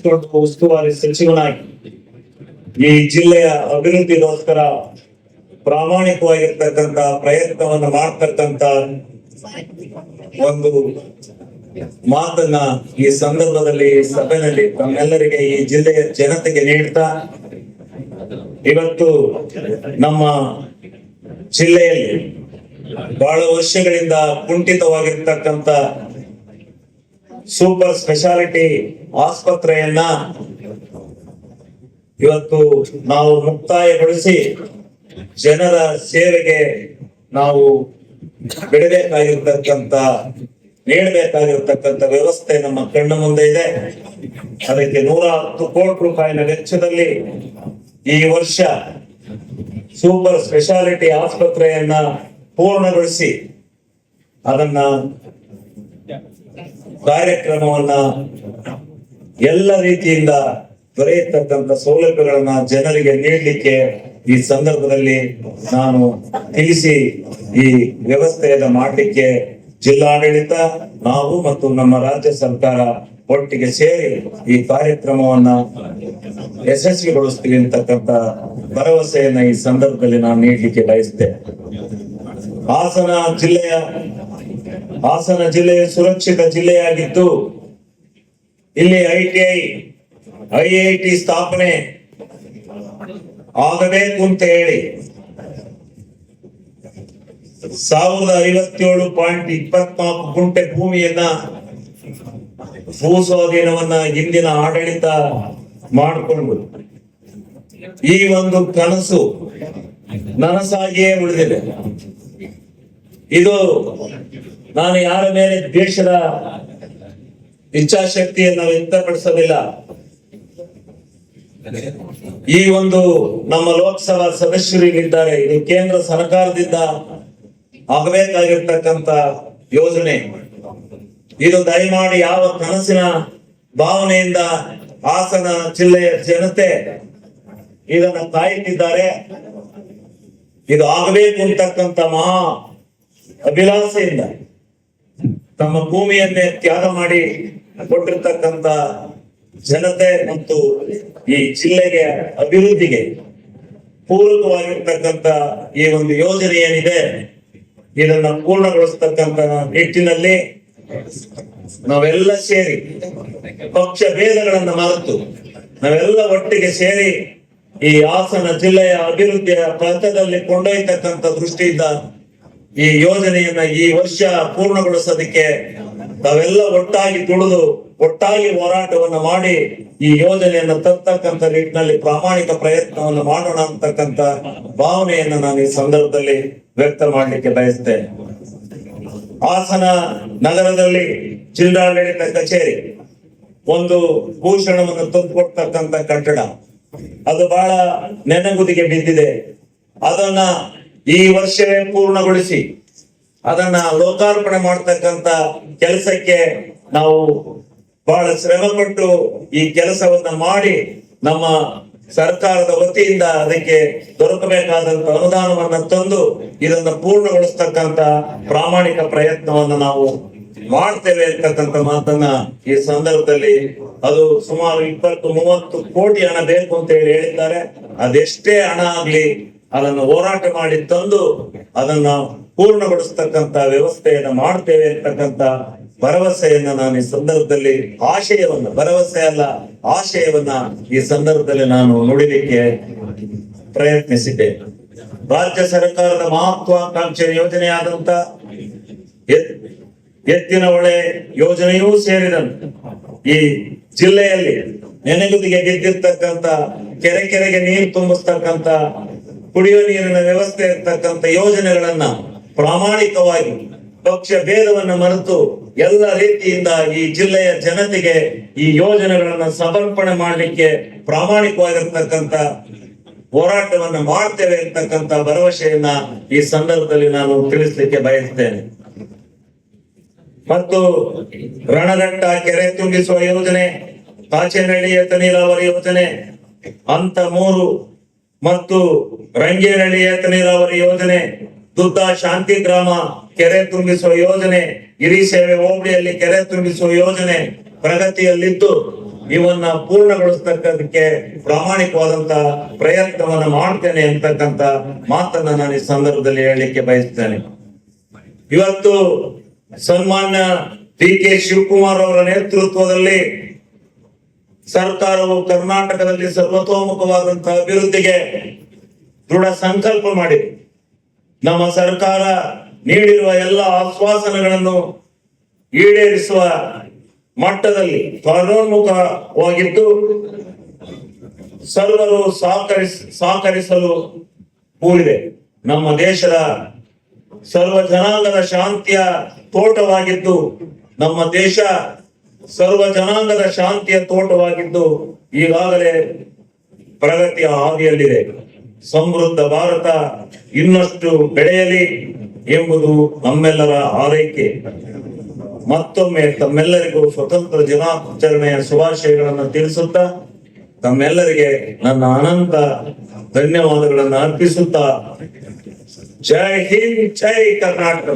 ವಹಿಸಿಕೊಂಡು ಉಸ್ತುವಾರಿ ಸಚಿವನಾಗಿ ಈ ಜಿಲ್ಲೆಯ ಅಭಿವೃದ್ಧಿಗೋಸ್ಕರ ಪ್ರಾಮಾಣಿಕವಾಗಿರ್ತಕ್ಕಂಥ ಪ್ರಯತ್ನವನ್ನು ಮಾಡ್ತಕ್ಕಂಥ ಒಂದು ಮಾತನ್ನ ಈ ಸಂದರ್ಭದಲ್ಲಿ ಸಭೆಯಲ್ಲಿ ತಮ್ಮೆಲ್ಲರಿಗೆ ಈ ಜಿಲ್ಲೆಯ ಜನತೆಗೆ ನೀಡ್ತಾ, ಇವತ್ತು ನಮ್ಮ ಜಿಲ್ಲೆಯಲ್ಲಿ ಬಹಳ ವರ್ಷಗಳಿಂದ ಕುಂಠಿತವಾಗಿರ್ತಕ್ಕಂಥ ಸೂಪರ್ ಸ್ಪೆಷಾಲಿಟಿ ಆಸ್ಪತ್ರೆಯನ್ನ ಇವತ್ತು ನಾವು ಮುಕ್ತಾಯಗೊಳಿಸಿ ಜನರ ಸೇವೆಗೆ ನಾವು ನೀಡಬೇಕಾಗಿರ್ತಕ್ಕಂಥ ವ್ಯವಸ್ಥೆ ನಮ್ಮ ಕಣ್ಣು ಮುಂದೆ ಇದೆ. ಅದಕ್ಕೆ 110 ಕೋಟಿ ರೂಪಾಯಿನ ವೆಚ್ಚದಲ್ಲಿ ಈ ವರ್ಷ ಸೂಪರ್ ಸ್ಪೆಷಾಲಿಟಿ ಆಸ್ಪತ್ರೆಯನ್ನ ಪೂರ್ಣಗೊಳಿಸಿ ಅದನ್ನ ಕಾರ್ಯಕ್ರಮವನ್ನ ಎಲ್ಲ ರೀತಿಯಿಂದ ದೊರೆಯತಕ್ಕಂಥ ಸೌಲಭ್ಯಗಳನ್ನ ಜನರಿಗೆ ನೀಡಲಿಕ್ಕೆ ಈ ಸಂದರ್ಭದಲ್ಲಿ ನಾನು ತಿಳಿಸಿ ಈ ವ್ಯವಸ್ಥೆಯನ್ನ ಮಾಡಲಿಕ್ಕೆ ಜಿಲ್ಲಾಡಳಿತ, ನಾವು ಮತ್ತು ನಮ್ಮ ರಾಜ್ಯ ಸರ್ಕಾರ ಒಟ್ಟಿಗೆ ಸೇರಿ ಈ ಕಾರ್ಯಕ್ರಮವನ್ನ ಯಶಸ್ವಿಗೊಳಿಸ್ತೀವಿ ಅಂತಕ್ಕಂಥ ಭರವಸೆಯನ್ನ ಈ ಸಂದರ್ಭದಲ್ಲಿ ನಾನು ನೀಡಲಿಕ್ಕೆ ಬಯಸ್ತೇನೆ. ಹಾಸನ ಜಿಲ್ಲೆಯ ಸುರಕ್ಷಿತ ಜಿಲ್ಲೆಯಾಗಿದ್ದು ಇಲ್ಲಿ IIT ಸ್ಥಾಪನೆ ಆಗಬೇಕು ಅಂತ ಹೇಳಿ 1057.24 ಗುಂಟೆ ಭೂಮಿಯನ್ನ ಭೂ ಸ್ವಾಧೀನವನ್ನ ಹಿಂದಿನ ಆಡಳಿತ ಮಾಡಿಕೊಂಡು ಈ ಒಂದು ಕನಸು ನನಸಾಗಿಯೇ ಉಳಿದಿದೆ. ಇದು ನಾನು ಯಾರ ಮೇಲೆ ದೇಶದ ಇಚ್ಛಾಶಕ್ತಿಯನ್ನು ವ್ಯಕ್ತಪಡಿಸಲಿಲ್ಲ. ಈ ಒಂದು ನಮ್ಮ ಲೋಕಸಭಾ ಸದಸ್ಯರಿಗಿದ್ದಾರೆ, ಇದು ಕೇಂದ್ರ ಸರ್ಕಾರದಿಂದ ಆಗಬೇಕಾಗಿರ್ತಕ್ಕಂಥ ಯೋಜನೆ. ಇದು ದಯಮಾಡಿ ಯಾವ ಕನಸಿನ ಭಾವನೆಯಿಂದ ಹಾಸನ ಜಿಲ್ಲೆಯ ಜನತೆ ಇದನ್ನ ಕಾಯುತ್ತಿದ್ದಾರೆ, ಇದು ಆಗಬೇಕು ಅಂತಕ್ಕಂಥ ಮಹಾ ಅಭಿಲಾಷೆಯಿಂದ ತಮ್ಮ ಭೂಮಿಯನ್ನೇ ತ್ಯಾಗ ಮಾಡಿ ಕೊಟ್ಟಿರ್ತಕ್ಕಂಥ ಜನತೆ ಮತ್ತು ಈ ಜಿಲ್ಲೆಗೆ ಅಭಿವೃದ್ಧಿಗೆ ಪೂರಕವಾಗಿರ್ತಕ್ಕಂಥ ಈ ಒಂದು ಯೋಜನೆ ಏನಿದೆ ಇದನ್ನ ಪೂರ್ಣಗೊಳಿಸ್ತಕ್ಕಂಥ ನಿಟ್ಟಿನಲ್ಲಿ ನಾವೆಲ್ಲ ಸೇರಿ ಪಕ್ಷ ಭೇದಗಳನ್ನ ಮರೆತು ನಾವೆಲ್ಲ ಒಟ್ಟಿಗೆ ಸೇರಿ ಈ ಹಾಸನ ಜಿಲ್ಲೆಯ ಅಭಿವೃದ್ಧಿಯ ಪಥದಲ್ಲಿ ಕೊಂಡೊಯ್ತಕ್ಕಂಥ ದೃಷ್ಟಿಯಿಂದ ಈ ಯೋಜನೆಯನ್ನ ಈ ವರ್ಷ ಪೂರ್ಣಗೊಳಿಸೋದಕ್ಕೆ ನಾವೆಲ್ಲ ಒಟ್ಟಾಗಿ ದುಡಿದು ಒಟ್ಟಾಗಿ ಹೋರಾಟವನ್ನು ಮಾಡಿ ಈ ಯೋಜನೆಯನ್ನು ತರ್ತಕ್ಕಂಥ ನಿಟ್ಟಿನಲ್ಲಿ ಪ್ರಾಮಾಣಿಕ ಪ್ರಯತ್ನವನ್ನು ಮಾಡೋಣ ಅಂತಕ್ಕಂಥ ಭಾವನೆಯನ್ನು ನಾನು ಈ ಸಂದರ್ಭದಲ್ಲಿ ವ್ಯಕ್ತ ಮಾಡಲಿಕ್ಕೆ ಬಯಸ್ತೇನೆ. ಹಾಸನ ನಗರದಲ್ಲಿ ಜಿಲ್ಲಾಡಳಿತ ಕಚೇರಿ ಒಂದು ಭೂಷಣವನ್ನು ತಂದುಕೊಡ್ತಕ್ಕಂಥ ಕಟ್ಟಡ, ಅದು ಬಹಳ ನೆನಗುದಿಗೆ ಬಿದ್ದಿದೆ. ಅದನ್ನ ಈ ವರ್ಷವೇ ಪೂರ್ಣಗೊಳಿಸಿ ಅದನ್ನ ಲೋಕಾರ್ಪಣೆ ಮಾಡ್ತಕ್ಕಂಥ ಕೆಲಸಕ್ಕೆ ನಾವು ಬಹಳ ಶ್ರಮಪಟ್ಟು ಈ ಕೆಲಸವನ್ನ ಮಾಡಿ ನಮ್ಮ ಸರ್ಕಾರದ ವತಿಯಿಂದ ಅದಕ್ಕೆ ದೊರಕಬೇಕಾದಂತ ಅನುದಾನವನ್ನ ತಂದು ಇದನ್ನ ಪೂರ್ಣಗೊಳಿಸ್ತಕ್ಕಂಥ ಪ್ರಾಮಾಣಿಕ ಪ್ರಯತ್ನವನ್ನ ನಾವು ಮಾಡ್ತೇವೆ ಅಂತಕ್ಕಂಥ ಮಾತನ್ನ ಈ ಸಂದರ್ಭದಲ್ಲಿ, ಅದು ಸುಮಾರು 20-30 ಕೋಟಿ ಹಣ ಬೇಕು ಅಂತ ಹೇಳಿದ್ದಾರೆ. ಅದೆಷ್ಟೇ ಹಣ ಆಗ್ಲಿ ಅದನ್ನು ಹೋರಾಟ ಮಾಡಿ ತಂದು ಅದನ್ನ ಪೂರ್ಣಗೊಳಿಸ್ತಕ್ಕಂಥ ವ್ಯವಸ್ಥೆಯನ್ನ ಮಾಡ್ತೇವೆ ಅಂತಕ್ಕಂಥ ಭರವಸೆಯನ್ನ ನಾನು ಈ ಸಂದರ್ಭದಲ್ಲಿ ಭರವಸೆ ಅಲ್ಲ ಆಶಯವನ್ನ ಈ ಸಂದರ್ಭದಲ್ಲಿ ನಾನು ನುಡಿಲಿಕ್ಕೆ ಪ್ರಯತ್ನಿಸಿದ್ದೆ. ರಾಜ್ಯ ಸರ್ಕಾರದ ಮಹತ್ವಾಕಾಂಕ್ಷೆ ಯೋಜನೆಯಾದಂತ ಎತ್ತಿನ ಹೊಳೆ ಯೋಜನೆಯೂ ಸೇರಿದಂತೆ ಈ ಜಿಲ್ಲೆಯಲ್ಲಿ ನೆನೆಗುದಿಗೆ ಬಿದ್ದಿರ್ತಕ್ಕಂಥ ಕೆರೆಗೆ ನೀರು ತುಂಬಿಸ್ತಕ್ಕಂಥ ಕುಡಿಯುವ ನೀರಿನ ವ್ಯವಸ್ಥೆ ಇರ್ತಕ್ಕಂಥ ಯೋಜನೆಗಳನ್ನ ಪ್ರಾಮಾಣಿಕವಾಗಿ ಪಕ್ಷ ಭೇದವನ್ನ ಮರೆತು ಎಲ್ಲ ರೀತಿಯಿಂದ ಈ ಜಿಲ್ಲೆಯ ಜನತೆಗೆ ಈ ಯೋಜನೆಗಳನ್ನ ಸಮರ್ಪಣೆ ಮಾಡಲಿಕ್ಕೆ ಪ್ರಾಮಾಣಿಕವಾಗಿರ್ತಕ್ಕಂಥ ಹೋರಾಟವನ್ನ ಮಾಡ್ತೇವೆ ಅಂತಕ್ಕಂಥ ಭರವಸೆಯನ್ನ ಈ ಸಂದರ್ಭದಲ್ಲಿ ನಾನು ತಿಳಿಸ್ಲಿಕ್ಕೆ ಬಯಸ್ತೇನೆ. ಮತ್ತು ರಣಘಟ್ಟ ಕೆರೆ ತುಂಬಿಸುವ ಯೋಜನೆ, ಕಾಚೇನಹಳ್ಳಿ ಏತ ನೀರಾವರಿ ಯೋಜನೆ ಹಂತ 3 ಮತ್ತು ರಂಗೇನಹಳ್ಳಿ ಏತ ನೀರಾವರಿ ಯೋಜನೆ, ದುದ್ದ ಶಾಂತಿ ಗ್ರಾಮ ಕೆರೆ ತುಂಬಿಸುವ ಯೋಜನೆ, ಹಿರಿಸೇವೆ ಹೋಬಳಿಯಲ್ಲಿ ಕೆರೆ ತುಂಬಿಸುವ ಯೋಜನೆ ಪ್ರಗತಿಯಲ್ಲಿದ್ದು ಇವನ್ನ ಪೂರ್ಣಗೊಳಿಸ್ತಕ್ಕದಕ್ಕೆ ಪ್ರಾಮಾಣಿಕವಾದಂತ ಪ್ರಯತ್ನವನ್ನ ಮಾಡ್ತೇನೆ ಅಂತಕ್ಕಂತ ಮಾತನ್ನ ನಾನು ಈ ಸಂದರ್ಭದಲ್ಲಿ ಹೇಳಲಿಕ್ಕೆ ಬಯಸ್ತೇನೆ. ಇವತ್ತು ಸನ್ಮಾನ್ಯ ಡಿ.ಕೆ. ಶಿವಕುಮಾರ್ ಅವರ ನೇತೃತ್ವದಲ್ಲಿ ಸರ್ಕಾರವು ಕರ್ನಾಟಕದಲ್ಲಿ ಸರ್ವತೋಮುಖವಾದಂತಹ ಅಭಿವೃದ್ಧಿಗೆ ದೃಢ ಸಂಕಲ್ಪ ಮಾಡಿದೆ. ನಮ್ಮ ಸರ್ಕಾರ ನೀಡಿರುವ ಎಲ್ಲ ಆಶ್ವಾಸನೆಗಳನ್ನು ಈಡೇರಿಸುವ ಮಟ್ಟದಲ್ಲಿ ಕಾರ್ಯೋನ್ಮುಖವಾಗಿದ್ದು ಸರ್ವರು ಸಹಕರಿಸಲು ಕೂಡಿದೆ. ನಮ್ಮ ದೇಶದ ಸರ್ವ ಜನಾಂಗದ ಶಾಂತಿಯ ತೋಟವಾಗಿದ್ದು ನಮ್ಮ ದೇಶ ಸರ್ವ ಜನಾಂಗದ ಶಾಂತಿಯ ತೋಟವಾಗಿದ್ದು ಈಗಾಗಲೇ ಪ್ರಗತಿಯ ಹಾದಿಯಲ್ಲಿದೆ. ಸಮೃದ್ಧ ಭಾರತ ಇನ್ನಷ್ಟು ಬೆಳೆಯಲಿ ಎಂಬುದು ನಮ್ಮೆಲ್ಲರ ಆರೈಕೆ. ಮತ್ತೊಮ್ಮೆ ತಮ್ಮೆಲ್ಲರಿಗೂ ಸ್ವತಂತ್ರ ದಿನಾಚರಣೆಯ ಶುಭಾಶಯಗಳನ್ನು ತಿಳಿಸುತ್ತಾ ತಮ್ಮೆಲ್ಲರಿಗೆ ನನ್ನ ಅನಂತ ಧನ್ಯವಾದಗಳನ್ನು ಅರ್ಪಿಸುತ್ತಾ ಜೈ ಹಿಂದ್, ಜೈ ಕರ್ನಾಟಕ.